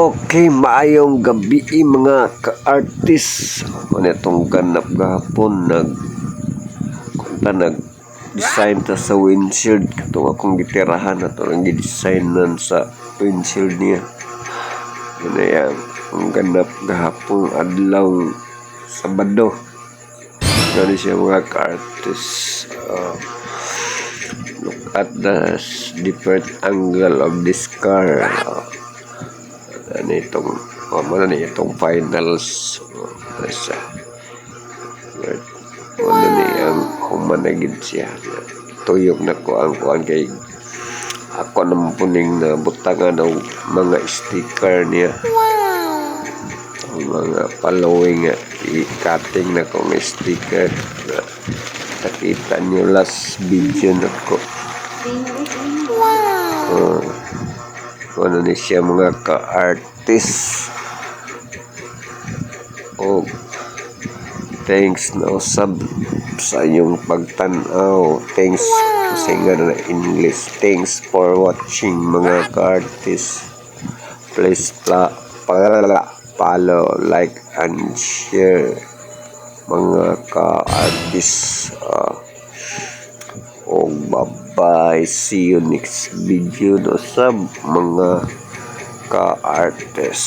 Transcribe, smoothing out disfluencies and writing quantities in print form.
Okay, maayong gabi mga ka-artist. Ano itong ganap gahapon nag-design ta sa windshield. Katong akong gitirahan na ito ang gidesignan sa windshield niya. Ano yan, ang ganap gahapon adlaw Sabado. Ano siya mga ka-artist. Look at the different angle of this car. Ano itong finals ano niyang humanagid siya tuyok na ko ang kuan kay ako naman puning na butangan ng mga sticker niya ang mga following i-cutting na kong sticker na nakita nyo last video na ko ano ni siya mga ka-artist. Thanks na usab sa iyong pagtanaw. Thanks kasi nga na English. Thanks for watching mga ka-artist. Please follow, like and share mga ka-artist. Bye-bye. See you next video no sab mga ka-artist.